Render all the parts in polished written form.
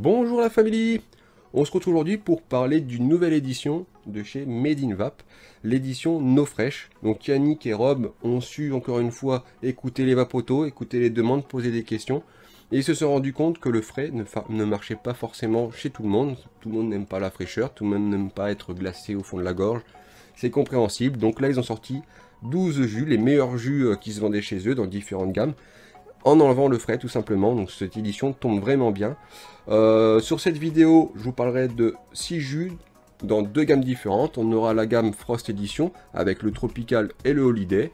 Bonjour la famille. On se retrouve aujourd'hui pour parler d'une nouvelle édition de chez Made in Vap, l'édition No Fresh. Donc Yannick et Rob ont su encore une fois écouter les vapotos, écouter les demandes, poser des questions. Et ils se sont rendus compte que le frais ne marchait pas forcément chez tout le monde. Tout le monde n'aime pas la fraîcheur, tout le monde n'aime pas être glacé au fond de la gorge. C'est compréhensible. Donc là ils ont sorti 12 jus, les meilleurs jus qui se vendaient chez eux dans différentes gammes, en enlevant le frais tout simplement. Donc cette édition tombe vraiment bien. Sur cette vidéo, je vous parlerai de 6 jus dans 2 gammes différentes. On aura la gamme Frost Edition avec le Tropical et le Holiday,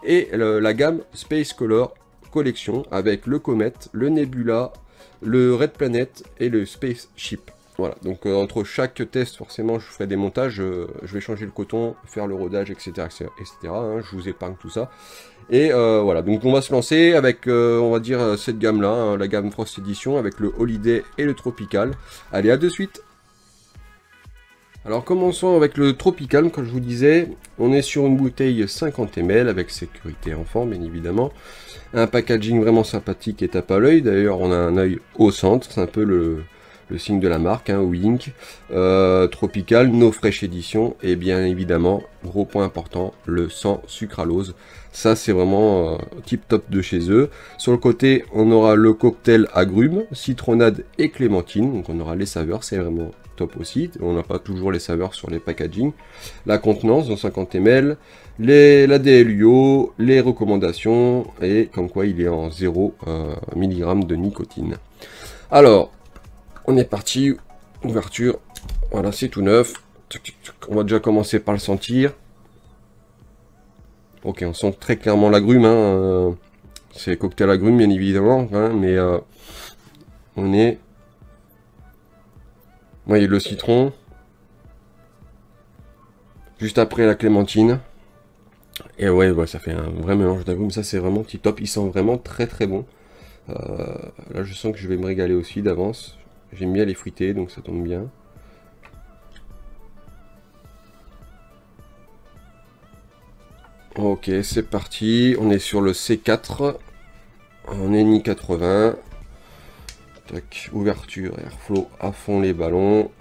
et la gamme Space Color Collection avec le Comet, le Nebula, le Red Planet et le Space Ship. Voilà, donc entre chaque test, forcément, je ferai des montages, je vais changer le coton, faire le rodage, etc. etc. Hein, je vous épargne tout ça. Et voilà, donc on va se lancer avec, on va dire, cette gamme-là, hein, la gamme Frost Edition, avec le Holiday et le Tropical. Allez, à de suite. Alors commençons avec le Tropical, comme je vous disais, on est sur une bouteille 50 ml, avec sécurité enfant, bien évidemment. Un packaging vraiment sympathique et tape à l'œil, d'ailleurs on a un œil au centre, c'est un peu le signe de la marque, hein, Wink. Tropical, No Fresh Edition, et bien évidemment, gros point important, le sans sucralose. Ça c'est vraiment tip top de chez eux. Sur le côté, on aura le cocktail agrumes, citronnade et clémentine, donc on aura les saveurs, c'est vraiment top aussi. On n'a pas toujours les saveurs sur les packaging. La contenance dans 50 ml, la DLUO, les recommandations, et comme quoi il est en 0 mg de nicotine. Alors, on est parti, ouverture, voilà, c'est tout neuf. On va déjà commencer par le sentir. Ok, on sent très clairement l'agrume, hein, c'est cocktail agrume bien évidemment, hein, mais on est... Vous voyez le citron, juste après la clémentine, et ouais, ça fait un vrai mélange d'agrumes, ça c'est vraiment tip top, il sent vraiment très très bon. Là je sens que je vais me régaler aussi d'avance. J'aime bien les fruités, donc ça tombe bien. Ok, c'est parti. On est sur le C4. On est ni 80. Tac, ouverture, airflow à fond les ballons.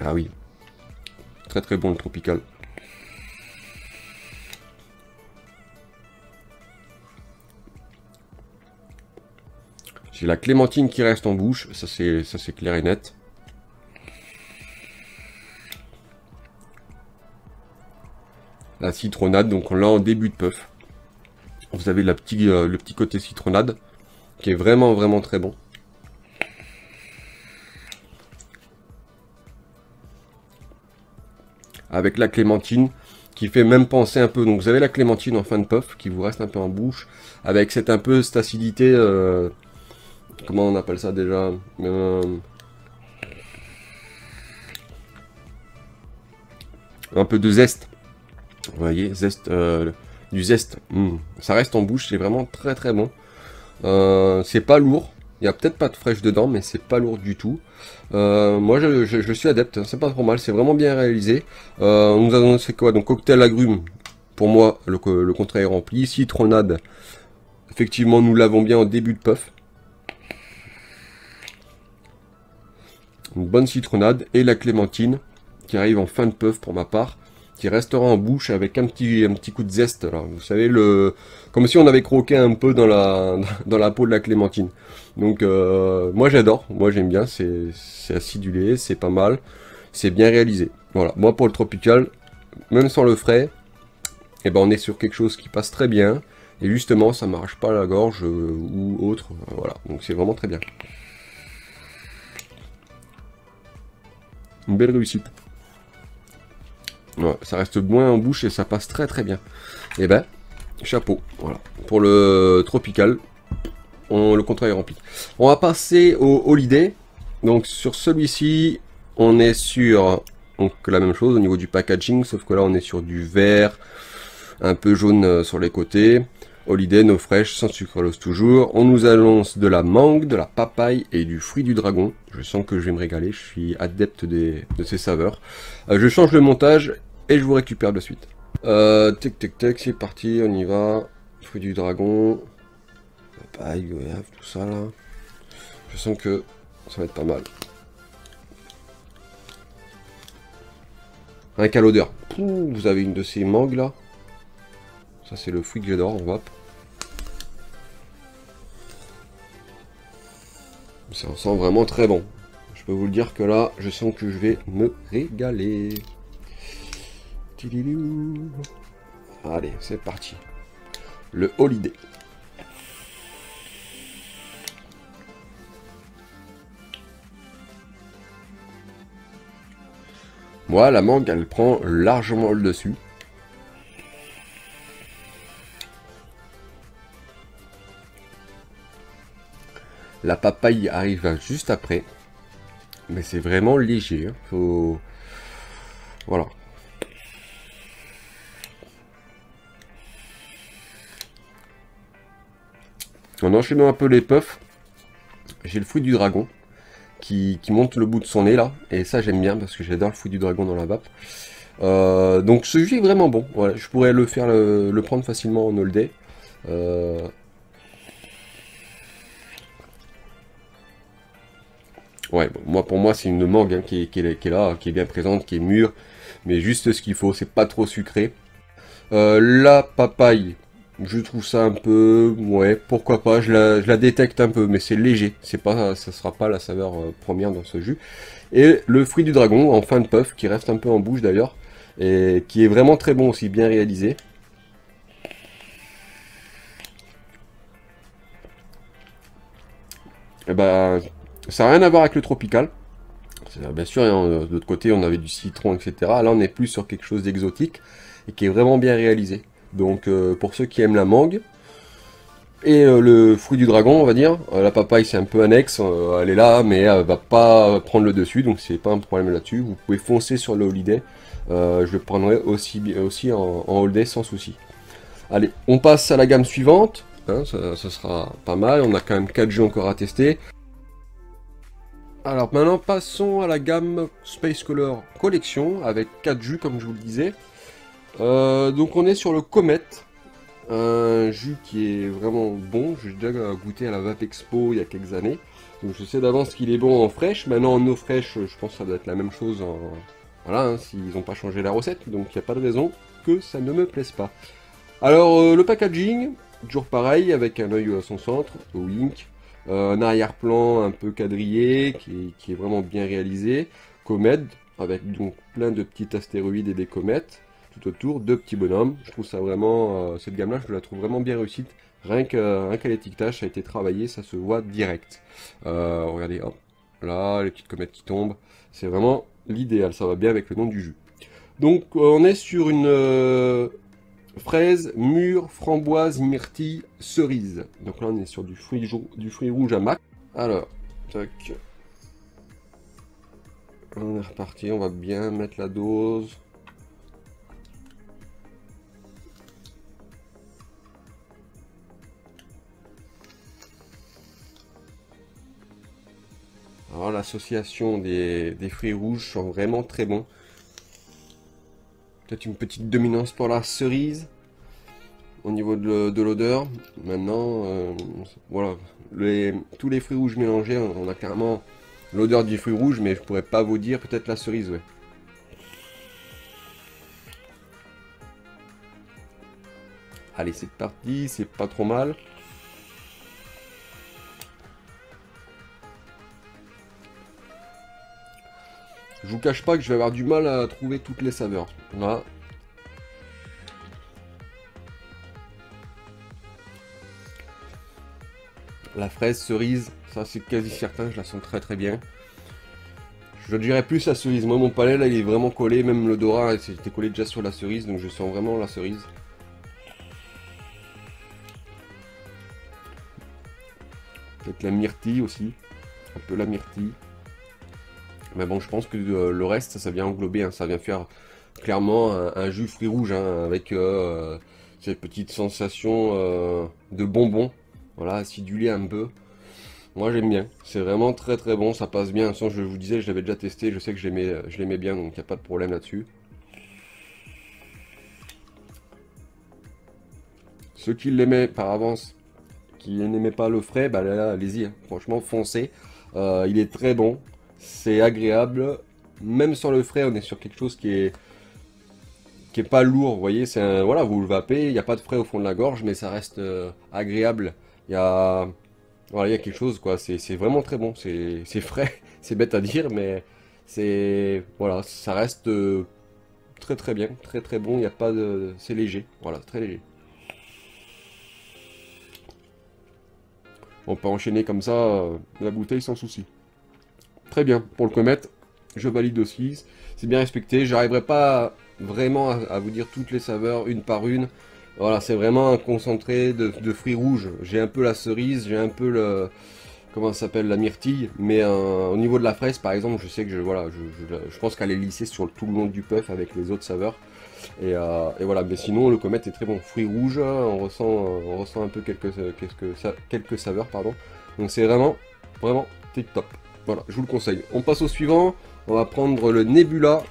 Ah oui. Très très bon le Tropical. J'ai la clémentine qui reste en bouche, ça c'est clair et net. La citronnade, donc là en début de puff. Vous avez le petit côté citronnade, qui est vraiment vraiment très bon. Avec la clémentine, qui fait même penser un peu, donc vous avez la clémentine en fin de puff, qui vous reste un peu en bouche, avec cette acidité... comment on appelle ça déjà, un peu de zeste. Vous voyez, zeste, du zeste. Ça reste en bouche, c'est vraiment très très bon. C'est pas lourd. Il n'y a peut-être pas de fraîche dedans, mais c'est pas lourd du tout. Moi, je suis adepte. C'est pas trop mal. C'est vraiment bien réalisé. Nous avons fait quoi? Donc cocktail agrumes. Pour moi, le contrat est rempli. Citronnade. Effectivement, nous l'avons bien en début de puff. Une bonne citronnade et la clémentine qui arrive en fin de puff pour ma part, qui restera en bouche avec un petit coup de zeste là. Vous savez, comme si on avait croqué un peu dans la peau de la clémentine. Donc moi j'adore, moi j'aime bien, c'est acidulé, c'est pas mal, c'est bien réalisé. Voilà, moi pour le Tropical, même sans le frais, et ben on est sur quelque chose qui passe très bien, et justement ça m'arrache pas la gorge ou autre, voilà, donc c'est vraiment très bien. Une belle réussite. Ouais, ça reste moins en bouche et ça passe très très bien. Et ben, chapeau. Voilà. Pour le Tropical, le contrat est rempli. On va passer au Holiday. Donc sur celui-ci, on est sur donc, la même chose au niveau du packaging, sauf que là on est sur du vert, un peu jaune sur les côtés. Holiday, No Fresh, sans sucralose toujours. On nous annonce de la mangue, de la papaye et du fruit du dragon. Je sens que je vais me régaler, je suis adepte de ces saveurs. Je change le montage et je vous récupère de suite. Tac, c'est parti, on y va. Fruit du dragon, papaye, goyave, tout ça là. Je sens que ça va être pas mal. Rien qu'à l'odeur. Vous avez une de ces mangues là. Ça c'est le fruit que j'adore en vape. Ça sent vraiment très bon. Je peux vous le dire que là, je sens que je vais me régaler. Allez, c'est parti. Le holiday. Moi, la mangue, elle prend largement le dessus. La papaye arrive juste après. Mais c'est vraiment léger. Hein. Faut... Voilà. En enchaînant un peu les puffs, j'ai le fruit du dragon qui monte le bout de son nez là. Et ça j'aime bien parce que j'adore le fruit du dragon dans la vape. Donc ce jus est vraiment bon. Voilà, je pourrais le faire le prendre facilement en all day. Ouais, bon, moi pour moi c'est une mangue hein, qui est là, qui est bien présente, qui est mûre, mais juste ce qu'il faut, c'est pas trop sucré. La papaye, je trouve ça un peu, ouais, pourquoi pas, je la détecte un peu, mais c'est léger, c'est pas, ça sera pas la saveur première dans ce jus. Et le fruit du dragon en fin de puff, qui reste un peu en bouche d'ailleurs, et qui est vraiment très bon aussi, bien réalisé. Et ben, ça n'a rien à voir avec le tropical. Bien sûr, hein, de l'autre côté, on avait du citron, etc. Là, on est plus sur quelque chose d'exotique et qui est vraiment bien réalisé. Donc, pour ceux qui aiment la mangue et le fruit du dragon, on va dire, la papaye, c'est un peu annexe. Elle est là, mais elle va pas prendre le dessus, donc c'est pas un problème là-dessus. Vous pouvez foncer sur le holiday. Je le prendrai aussi en holiday sans souci. Allez, on passe à la gamme suivante. Hein, ça sera pas mal. On a quand même 4 jeux encore à tester. Alors maintenant passons à la gamme Space Color Collection avec 4 jus comme je vous le disais. Donc on est sur le Comet, un jus qui est vraiment bon. J'ai déjà goûté à la Vape Expo il y a quelques années. Donc je sais d'avance qu'il est bon en fraîche. Maintenant en eau fraîche, je pense que ça doit être la même chose en... Voilà, hein, s'ils n'ont pas changé la recette. Donc il n'y a pas de raison que ça ne me plaise pas. Alors le packaging, toujours pareil avec un œil à son centre, au wink. Un arrière-plan un peu quadrillé qui est vraiment bien réalisé. Comète avec donc plein de petits astéroïdes et des comètes tout autour, 2 petits bonhommes. Je trouve ça vraiment, cette gamme-là, je la trouve vraiment bien réussite. Rien qu'à l'étiquetage, ça a été travaillé, ça se voit direct. Regardez, hop, là, les petites comètes qui tombent. C'est vraiment l'idéal, ça va bien avec le nom du jus. Donc on est sur une fraise, mûre, framboise, myrtille, cerise. Donc là on est sur du fruit rouge à mac. Alors, tac. On est reparti, on va bien mettre la dose. Alors l'association des fruits rouges sont vraiment très bons. Peut-être une petite dominance pour la cerise au niveau de l'odeur. Maintenant, voilà, tous les fruits rouges mélangés, on a clairement l'odeur du fruit rouge, mais je pourrais pas vous dire, peut-être la cerise, ouais. Allez, c'est parti, c'est pas trop mal. Je vous cache pas que je vais avoir du mal à trouver toutes les saveurs. Là. La fraise, cerise, ça c'est quasi certain, je la sens très très bien. Je dirais plus la cerise. Moi mon palais là il est vraiment collé, même l'odorat c'était collé déjà sur la cerise, donc je sens vraiment la cerise. Peut-être la myrtille aussi, un peu la myrtille. Mais bon, je pense que le reste, ça vient englober, hein, ça vient faire clairement un jus fruit rouge, hein, avec cette petite sensation de bonbon, voilà, acidulé un peu. Moi j'aime bien, c'est vraiment très très bon, ça passe bien. Sans, je vous disais, je l'avais déjà testé, je sais que je l'aimais bien, donc il n'y a pas de problème là-dessus. Ceux qui l'aimaient par avance, qui n'aimaient pas le frais, bah là, allez-y, hein. Franchement, foncez. Il est très bon, c'est agréable. Même sans le frais, on est sur quelque chose qui est pas lourd, vous voyez. Voilà, vous le vapez, il n'y a pas de frais au fond de la gorge, mais ça reste agréable. Voilà, il y a quelque chose, quoi. C'est vraiment très bon, c'est frais, c'est bête à dire, mais voilà, ça reste très très bien, très très bon. Il y a pas de, c'est léger, voilà, très léger. On peut enchaîner comme ça la bouteille sans souci. Très bien, pour le comète, je valide aussi. C'est bien respecté. J'arriverai pas vraiment à vous dire toutes les saveurs une par une. Voilà, c'est vraiment un concentré de fruits rouges. J'ai un peu la cerise, j'ai un peu le... Comment ça s'appelle, la myrtille. Mais au niveau de la fraise, par exemple, je sais que voilà, je pense qu'elle est lissée sur tout le long du puff avec les autres saveurs. Et voilà, mais sinon le comète est très bon. Fruits rouges, on ressent un peu quelques saveurs, pardon. Donc c'est vraiment, vraiment tip top. Voilà, je vous le conseille. On passe au suivant. On va prendre le Nebula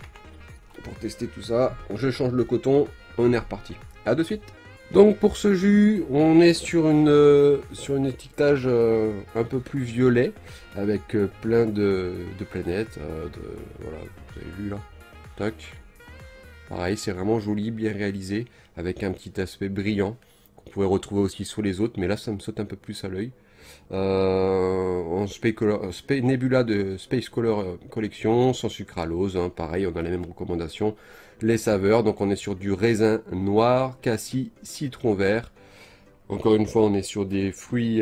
pour tester tout ça. Je change le coton. On est reparti. A de suite. Donc pour ce jus, on est sur une étiquetage un peu plus violet avec plein de planètes. Voilà, vous avez vu là. Tac. Pareil, c'est vraiment joli, bien réalisé, avec un petit aspect brillant, qu'on pourrait retrouver aussi sur les autres, mais là ça me saute un peu plus à l'œil. En Nebula de Space Color Collection, sans sucralose, hein, pareil, on a les mêmes recommandations. Les saveurs, donc on est sur du raisin noir, cassis, citron vert. Encore une fois, on est sur des fruits,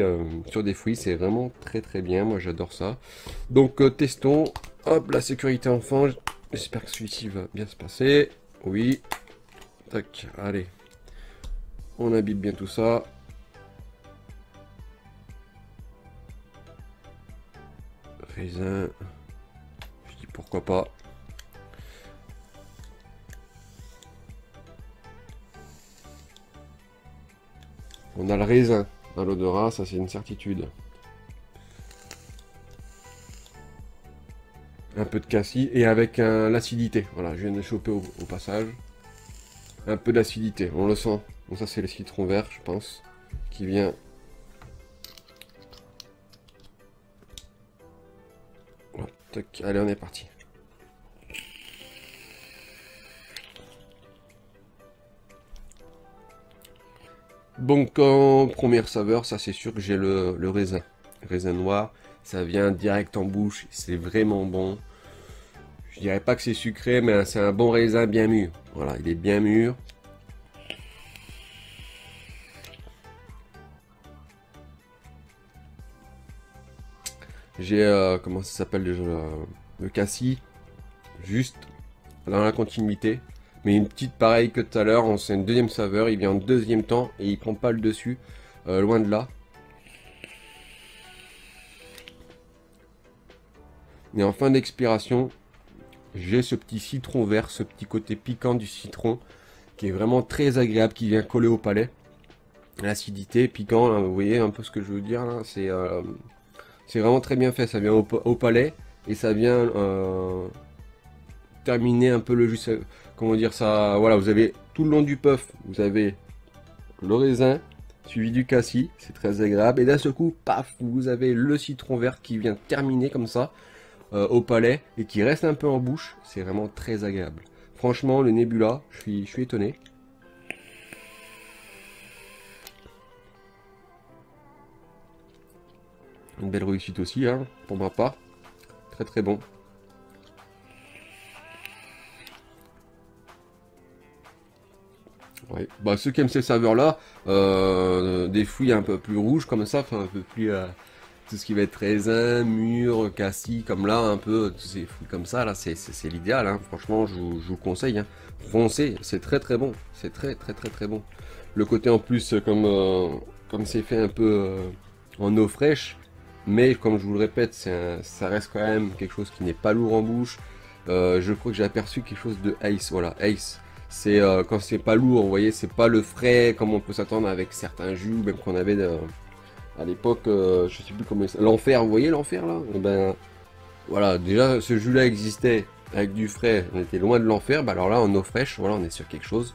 c'est vraiment très très bien, moi j'adore ça. Donc testons, hop, la sécurité enfant, j'espère que celui-ci va bien se passer. Oui, tac, allez, on imbibe bien tout ça. Raisin, je dis pourquoi pas. On a le raisin dans l'odorat, ça c'est une certitude. Un peu de cassis et avec l'acidité. Voilà, je viens de choper au passage. Un peu d'acidité, on le sent. Donc ça c'est le citron vert, je pense, qui vient. Voilà, tac, allez, on est parti. Donc en première saveur, ça c'est sûr que j'ai le raisin. Raisin noir, ça vient direct en bouche, c'est vraiment bon. Je dirais pas que c'est sucré, mais c'est un bon raisin bien mûr. Voilà, il est bien mûr. J'ai, comment ça s'appelle déjà, le cassis, juste dans la continuité. Mais une petite pareille que tout à l'heure, c'est une deuxième saveur, il vient en deuxième temps et il prend pas le dessus, loin de là. Et en fin d'expiration, j'ai ce petit citron vert, ce petit côté piquant du citron, qui est vraiment très agréable, qui vient coller au palais. L'acidité, piquant, là, vous voyez un peu ce que je veux dire là, c'est vraiment très bien fait, ça vient au palais et ça vient terminer un peu le jus. Comment dire ça? Voilà, vous avez tout le long du puff, vous avez le raisin suivi du cassis, c'est très agréable. Et d'un seul coup, paf, vous avez le citron vert qui vient terminer comme ça au palais et qui reste un peu en bouche. C'est vraiment très agréable. Franchement, le Nebula, je suis étonné. Une belle réussite aussi, hein, pour ma part. Très très bon. Ouais. Bah, ceux qui aiment ces saveurs-là, des fruits un peu plus rouges comme ça, enfin un peu plus tout ce qui va être raisin, mûr, cassis, comme là, un peu tous ces fruits comme ça, là, c'est l'idéal. Hein. Franchement, je vous conseille. Hein. Foncez, c'est très très bon. C'est très très très très bon. Le côté en plus, comme c'est fait un peu en eau fraîche, mais comme je vous le répète, ça reste quand même quelque chose qui n'est pas lourd en bouche. Je crois que j'ai aperçu quelque chose de Ace, voilà, Ace. C'est quand c'est pas lourd, vous voyez, c'est pas le frais comme on peut s'attendre avec certains jus, même qu'on avait à l'époque, je sais plus comment l'enfer, vous voyez l'enfer là? Et ben voilà, déjà ce jus là existait avec du frais, on était loin de l'enfer, bah alors là en eau fraîche, voilà, on est sur quelque chose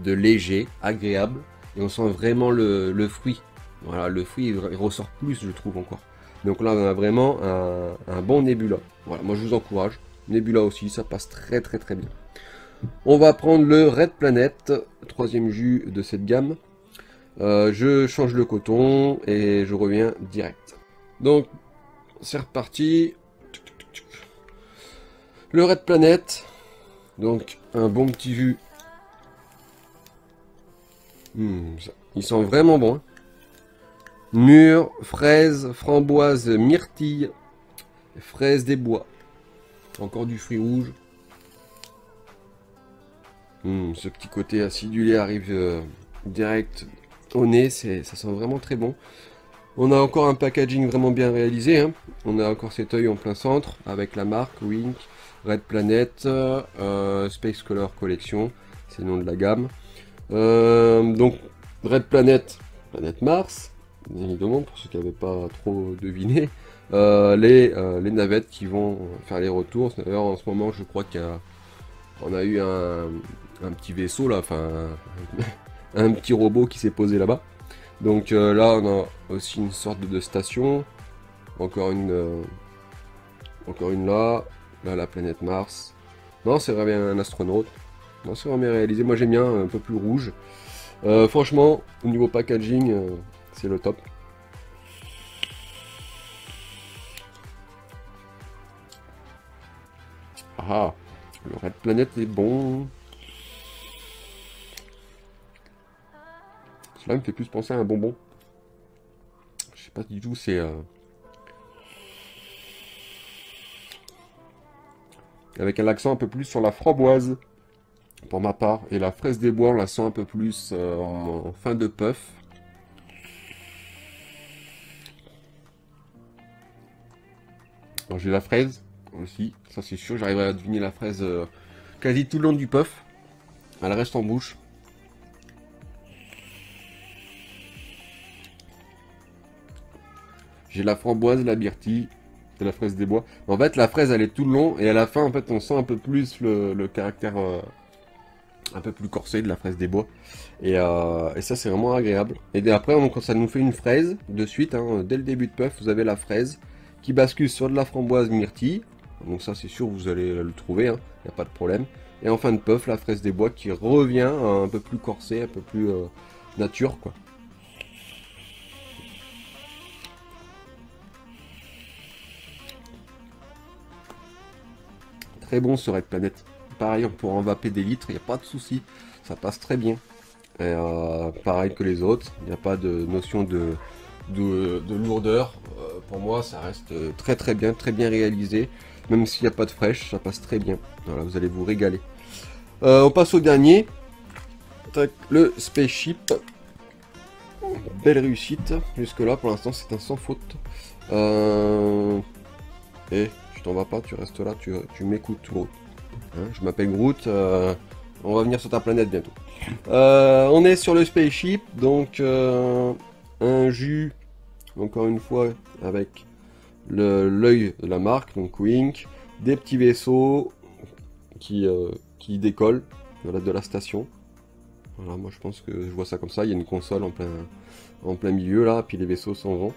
de léger, agréable, Et on sent vraiment le fruit. Voilà, le fruit il ressort plus, je trouve encore. Donc là, on a vraiment un bon Nebula. Voilà, moi je vous encourage. Nebula aussi, ça passe très très très bien. On va prendre le Red Planet, troisième jus de cette gamme. Je change le coton et je reviens direct. Donc, c'est reparti. Le Red Planet. Donc, un bon petit jus. Il sent vraiment bon. Mûre, fraise, framboise, myrtille, fraise des bois. Encore du fruit rouge. Ce petit côté acidulé arrive direct au nez, ça sent vraiment très bon. On a encore un packaging vraiment bien réalisé. Hein. On a encore cet œil en plein centre avec la marque Wink, Red Planet, Space Color Collection, c'est le nom de la gamme. Donc Red Planet, planète Mars, évidemment pour ceux qui n'avaient pas trop deviné. Les navettes qui vont faire les retours. D'ailleurs en ce moment je crois qu'on a eu un petit vaisseau là, enfin un petit robot qui s'est posé là-bas. Donc là on a aussi une sorte de station, encore une là, la planète Mars. Non, c'est vraiment un astronaute. Non, c'est vraiment réalisé. Moi j'aime bien un peu plus rouge. Franchement, au niveau packaging, c'est le top. Ah, le Red Planet est bon. Cela me fait plus penser à un bonbon. Je sais pas du tout, c'est... Avec un accent un peu plus sur la framboise, pour ma part. Et la fraise des bois, on la sent un peu plus en fin de puff. Alors j'ai la fraise aussi, ça c'est sûr, j'arriverai à deviner la fraise quasi tout le long du puff. Elle reste en bouche. J'ai la framboise, la myrtille et la fraise des bois. En fait, la fraise, elle est tout le long. Et à la fin, en fait, on sent un peu plus le caractère un peu plus corsé de la fraise des bois. Et ça, c'est vraiment agréable. Et après, quand ça nous fait une fraise, de suite, hein, dès le début de puff, vous avez la fraise qui bascule sur de la framboise myrtille. Donc ça, c'est sûr, vous allez le trouver. Il n'y a pas de problème. Et en fin de puff, la fraise des bois qui revient un peu plus corsée, un peu plus nature, quoi. Très bon ce Red Planet. Pareil, on pourra en vaper des litres, il n'y a pas de souci. Ça passe très bien. Et, pareil que les autres, il n'y a pas de notion de lourdeur. Pour moi, ça reste très bien réalisé. Même s'il n'y a pas de fraîche, ça passe très bien. Voilà, vous allez vous régaler. On passe au dernier. Le Spaceship. Belle réussite. Jusque là, pour l'instant, c'est un sans faute. Et tu t'en vas pas, tu restes là, tu m'écoutes, Groot. Hein, je m'appelle Groot, on va venir sur ta planète bientôt. On est sur le Spaceship, donc un jus, encore une fois, avec l'œil de la marque, donc Wink, des petits vaisseaux qui décollent de la station. Voilà, moi je pense que je vois ça comme ça, il y a une console en plein milieu là, puis les vaisseaux s'en vont.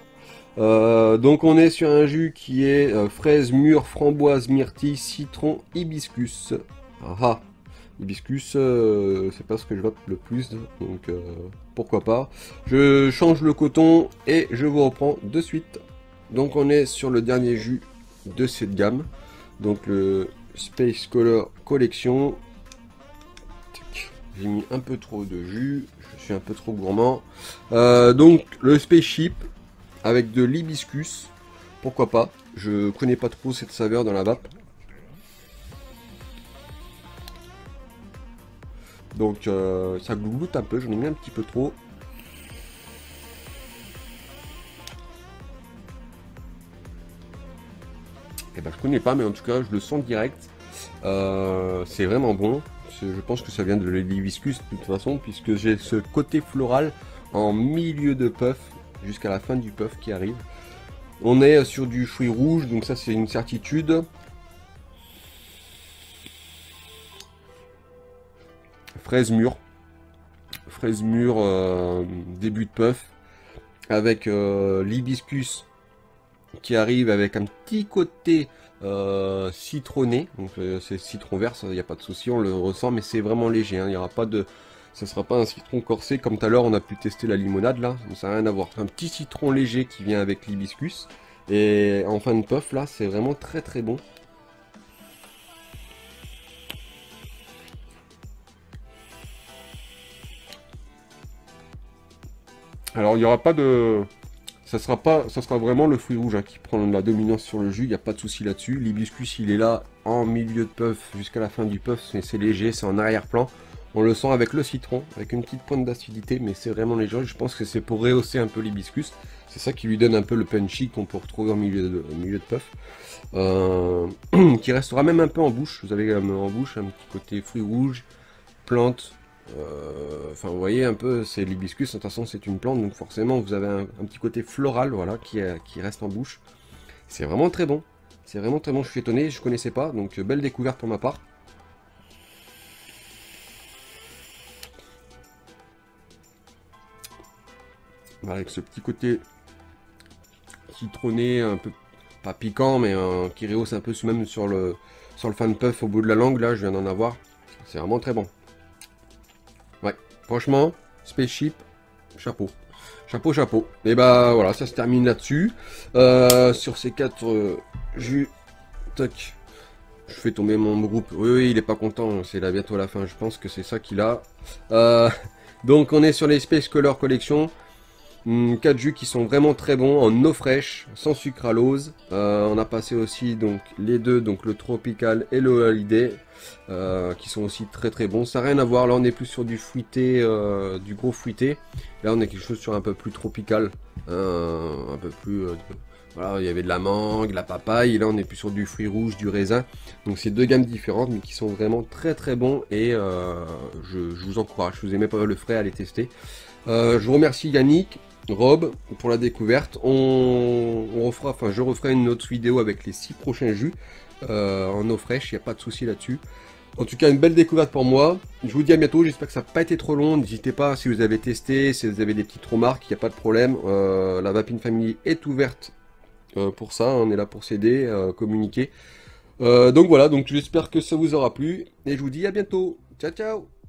Donc on est sur un jus qui est fraise, mûre, framboise, myrtille, citron, hibiscus. Ah, hibiscus, c'est pas ce que je vote le plus, donc pourquoi pas. Je change le coton et je vous reprends de suite. Donc on est sur le dernier jus de cette gamme, donc le Space Color Collection. J'ai mis un peu trop de jus, je suis un peu trop gourmand. Donc le Spaceship avec de l'hibiscus, pourquoi pas. Je connais pas trop cette saveur dans la vape. Donc ça glouloute un peu, j'en ai mis un petit peu trop. Et ben je connais pas, mais en tout cas je le sens direct. C'est vraiment bon. Je pense que ça vient de l'hibiscus de toute façon, puisque j'ai ce côté floral en milieu de puff, jusqu'à la fin du puff qui arrive. On est sur du fruit rouge, donc ça c'est une certitude. Fraise mûre, fraise mûre début de puff, avec l'hibiscus qui arrive avec un petit côté citronné, donc c'est citron vert, il n'y a pas de souci, on le ressent, mais c'est vraiment léger, hein, il y aura pas de... Ça sera pas un citron corsé, comme tout à l'heure on a pu tester la limonade là, ça n'a rien à voir. C'est un petit citron léger qui vient avec l'hibiscus, et en fin de puff là, c'est vraiment très très bon. Alors il n'y aura pas de... Ça sera vraiment le fruit rouge hein, qui prend la dominance sur le jus, il n'y a pas de souci là-dessus. L'hibiscus il est là en milieu de puff jusqu'à la fin du puff, c'est léger, c'est en arrière-plan. On le sent avec le citron, avec une petite pointe d'acidité, mais c'est vraiment léger. Je pense que c'est pour rehausser un peu l'hibiscus. C'est ça qui lui donne un peu le punchy qu'on peut retrouver au milieu de puff. Qui restera même un peu en bouche. Vous avez en bouche un petit côté fruit rouge, plante. Enfin, vous voyez un peu, c'est l'hibiscus. De toute façon, c'est une plante, donc forcément, vous avez un petit côté floral, voilà, qui reste en bouche. C'est vraiment très bon. C'est vraiment très bon. Je suis étonné, je connaissais pas, donc belle découverte pour ma part. Avec ce petit côté citronné, un peu pas piquant, mais qui rehausse un peu même sur le fan puff au bout de la langue. Là, je viens d'en avoir. C'est vraiment très bon. Ouais, franchement, Spaceship, chapeau. Chapeau, chapeau. Et bah voilà, ça se termine là-dessus. Sur ces 4 jus, tac. Je fais tomber mon groupe. Oui, il est pas content. C'est là bientôt la fin. Je pense que c'est ça qu'il a. Donc, on est sur les Space Color Collection. 4 jus qui sont vraiment très bons en eau fraîche, sans sucralose. On a passé aussi donc les deux, donc le Tropical et le Holiday, qui sont aussi très très bons. Ça n'a rien à voir, là on est plus sur du fruité, du gros fruité. Là on est quelque chose sur un peu plus tropical, un peu plus... voilà, il y avait de la mangue, de la papaye, et là on est plus sur du fruit rouge, du raisin. Donc c'est 2 gammes différentes, mais qui sont vraiment très très bons, et je vous encourage, si vous aimez pas le frais, à les tester. Je vous remercie Yannick, Rob, pour la découverte. Je referai une autre vidéo avec les 6 prochains jus en eau fraîche, il n'y a pas de souci là-dessus. En tout cas, une belle découverte pour moi. Je vous dis à bientôt, j'espère que ça n'a pas été trop long. N'hésitez pas, si vous avez testé, si vous avez des petites remarques, il n'y a pas de problème. La Vapine Family est ouverte pour ça, on est là pour s'aider, communiquer. Donc voilà, donc j'espère que ça vous aura plu, et je vous dis à bientôt. Ciao, ciao!